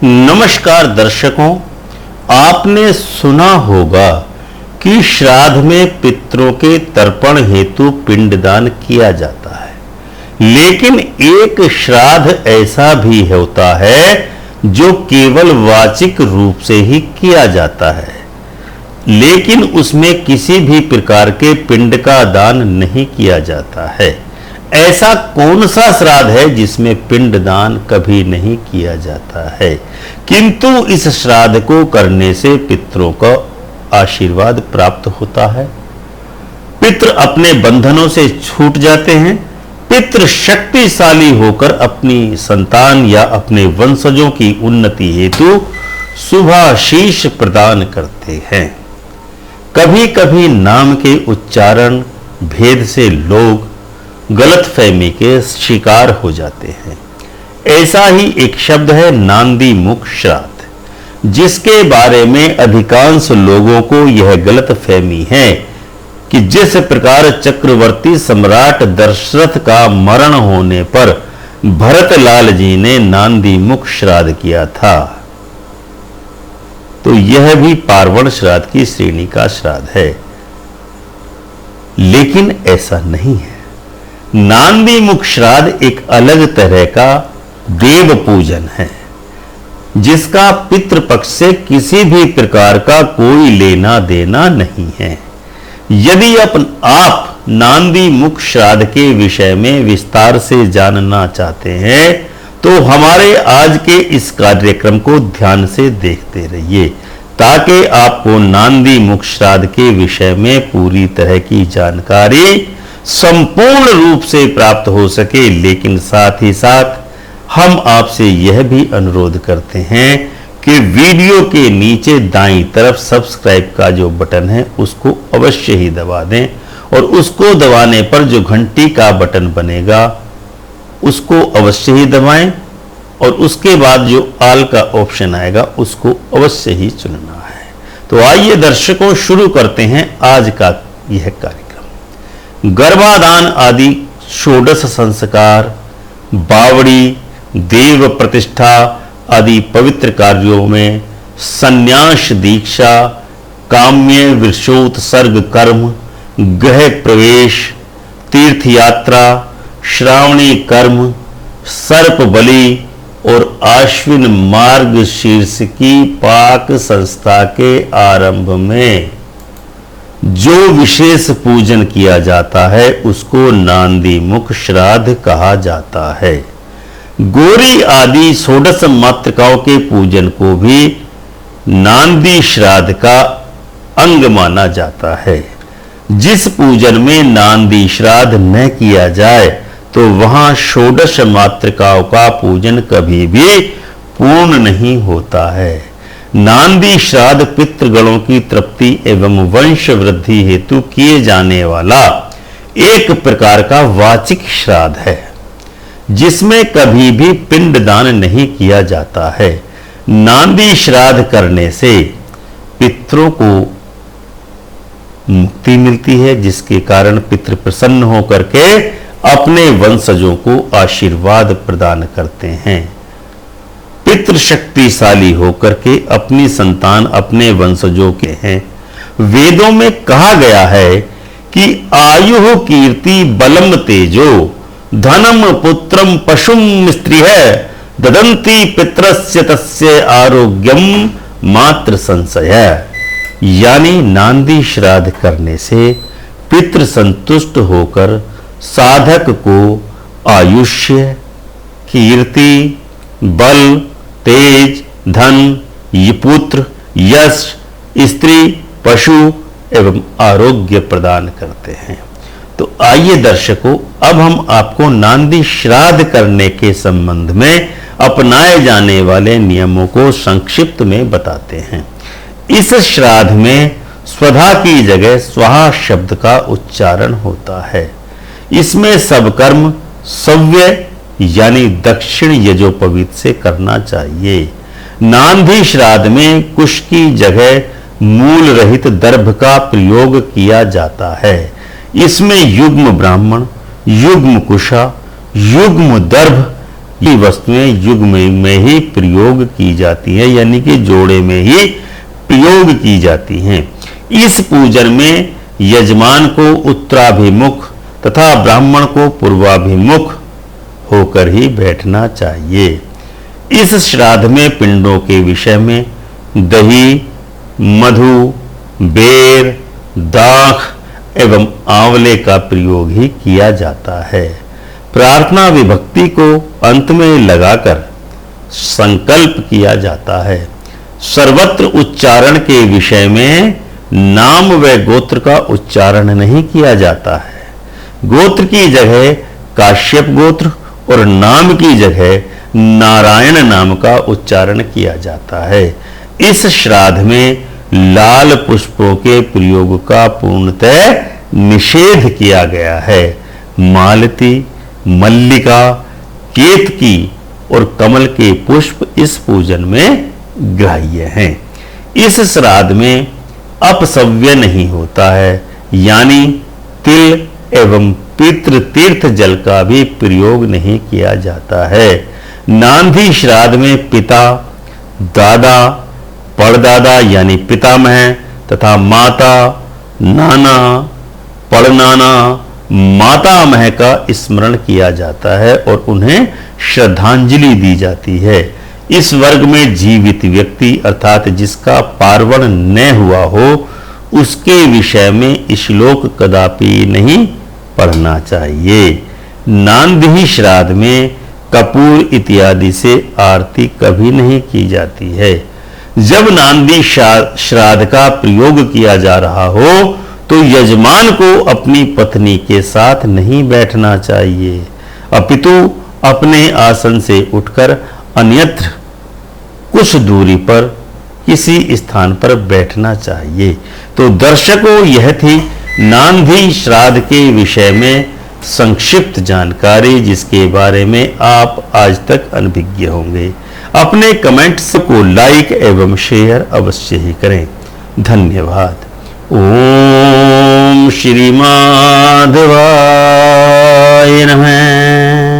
नमस्कार दर्शकों, आपने सुना होगा कि श्राद्ध में पितरों के तर्पण हेतु पिंडदान किया जाता है। लेकिन एक श्राद्ध ऐसा भी होता है जो केवल वाचिक रूप से ही किया जाता है, लेकिन उसमें किसी भी प्रकार के पिंड का दान नहीं किया जाता है। ऐसा कौन सा श्राद्ध है जिसमें पिंडदान कभी नहीं किया जाता है, किंतु इस श्राद्ध को करने से पितरों का आशीर्वाद प्राप्त होता है। पितृ अपने बंधनों से छूट जाते हैं। पितृ शक्तिशाली होकर अपनी संतान या अपने वंशजों की उन्नति हेतु शुभाशीष प्रदान करते हैं। कभी कभी नाम के उच्चारण भेद से लोग गलतफहमी के शिकार हो जाते हैं। ऐसा ही एक शब्द है नांदी मुख श्राद्ध, जिसके बारे में अधिकांश लोगों को यह गलतफहमी है कि जिस प्रकार चक्रवर्ती सम्राट दशरथ का मरण होने पर भरतलाल जी ने नांदी मुख श्राद्ध किया था, तो यह भी पार्वण श्राद्ध की श्रेणी का श्राद्ध है। लेकिन ऐसा नहीं है। नांदी मुख श्राद्ध एक अलग तरह का देव पूजन है, जिसका पितृपक्ष से किसी भी प्रकार का कोई लेना देना नहीं है। यदि आप नांदी मुख श्राद्ध के विषय में विस्तार से जानना चाहते हैं तो हमारे आज के इस कार्यक्रम को ध्यान से देखते रहिए, ताकि आपको नांदी मुख श्राद्ध के विषय में पूरी तरह की जानकारी संपूर्ण रूप से प्राप्त हो सके। लेकिन साथ ही साथ हम आपसे यह भी अनुरोध करते हैं कि वीडियो के नीचे दाईं तरफ सब्सक्राइब का जो बटन है उसको अवश्य ही दबा दें, और उसको दबाने पर जो घंटी का बटन बनेगा उसको अवश्य ही दबाएं, और उसके बाद जो ऑल का ऑप्शन आएगा उसको अवश्य ही चुनना है। तो आइए दर्शकों, शुरू करते हैं आज का यह कार्यक्रम। गर्भाधान आदि षोडश संस्कार, बावड़ी, देव प्रतिष्ठा आदि पवित्र कार्यों में संन्यास दीक्षा, काम्य वृषोत्सर्ग कर्म, गृह प्रवेश, तीर्थ यात्रा, श्रावणी कर्म, सर्प बलि और आश्विन मार्ग शीर्ष की पाक संस्था के आरंभ में जो विशेष पूजन किया जाता है उसको नांदी मुख श्राद्ध कहा जाता है। गौरी आदि षोडश मातृकाओं के पूजन को भी नांदी श्राद्ध का अंग माना जाता है। जिस पूजन में नांदी श्राद्ध न किया जाए तो वहां षोडश मातृकाओं का पूजन कभी भी पूर्ण नहीं होता है। नांदी श्राद्ध पितृगणों की तृप्ति एवं वंश वृद्धि हेतु किए जाने वाला एक प्रकार का वाचिक श्राद्ध है, जिसमें कभी भी पिंडदान नहीं किया जाता है। नांदी श्राद्ध करने से पितरों को मुक्ति मिलती है, जिसके कारण पितृ प्रसन्न होकर के अपने वंशजों को आशीर्वाद प्रदान करते हैं। पितृ शक्तिशाली होकर के अपनी संतान अपने वंशजों के हैं। वेदों में कहा गया है कि आयु कीर्ति बलम तेजो धनम पुत्रम पशुम स्त्रिय ददंती पितरस्य तस्य आरोग्यम मात्र संशय। यानी नांदी श्राद्ध करने से पितृ संतुष्ट होकर साधक को आयुष्य, कीर्ति, बल, तेज, धन, पुत्र, यश, स्त्री, पशु एवं आरोग्य प्रदान करते हैं। तो आइए दर्शकों, अब हम आपको नांदी श्राद्ध करने के संबंध में अपनाए जाने वाले नियमों को संक्षिप्त में बताते हैं। इस श्राद्ध में स्वधा की जगह स्वाहा शब्द का उच्चारण होता है। इसमें सब कर्म सव्य यानी दक्षिण यजोपवीत से करना चाहिए। नांदी श्राद्ध में कुश की जगह मूल रहित दर्भ का प्रयोग किया जाता है। इसमें युग्म ब्राह्मण, युग्म कुशा, युग्म दर्भ, ये वस्तुएं युग्म में ही प्रयोग की जाती हैं, यानी कि जोड़े में ही प्रयोग की जाती हैं। इस पूजन में यजमान को उत्तराभिमुख तथा ब्राह्मण को पूर्वाभिमुख होकर ही बैठना चाहिए। इस श्राद्ध में पिंडों के विषय में दही, मधु, बेर, दाख एवं आंवले का प्रयोग ही किया जाता है। प्रार्थना विभक्ति को अंत में लगाकर संकल्प किया जाता है। सर्वत्र उच्चारण के विषय में नाम व गोत्र का उच्चारण नहीं किया जाता है। गोत्र की जगह काश्यप गोत्र और नाम की जगह नारायण नाम का उच्चारण किया जाता है। इस श्राद्ध में लाल पुष्पों के प्रयोग का पूर्णतः निषेध किया गया है। मालती, मल्लिका, केतकी और कमल के पुष्प इस पूजन में ग्राह्य हैं। इस श्राद्ध में अपसव्य नहीं होता है, यानी तिल एवं पितृ तीर्थ जल का भी प्रयोग नहीं किया जाता है। नांदी श्राद्ध में पिता, दादा, पड़दादा यानी पितामह तथा माता, नाना, पड़नाना, मातामह का स्मरण किया जाता है और उन्हें श्रद्धांजलि दी जाती है। इस वर्ग में जीवित व्यक्ति अर्थात जिसका पार्वण न हुआ हो उसके विषय में श्लोक कदापि नहीं पढ़ना चाहिए। नांदी श्राद्ध में कपूर इत्यादि से आरती कभी नहीं की जाती है। जब नांदी श्राद्ध का प्रयोग किया जा रहा हो तो यजमान को अपनी पत्नी के साथ नहीं बैठना चाहिए, अपितु अपने आसन से उठकर अन्यत्र कुछ दूरी पर किसी स्थान पर बैठना चाहिए। तो दर्शकों, यह थी नांदी श्राद्ध के विषय में संक्षिप्त जानकारी, जिसके बारे में आप आज तक अनभिज्ञ होंगे। अपने कमेंट्स को लाइक एवं शेयर अवश्य ही करें। धन्यवाद। ओम श्री माधवाय नमः।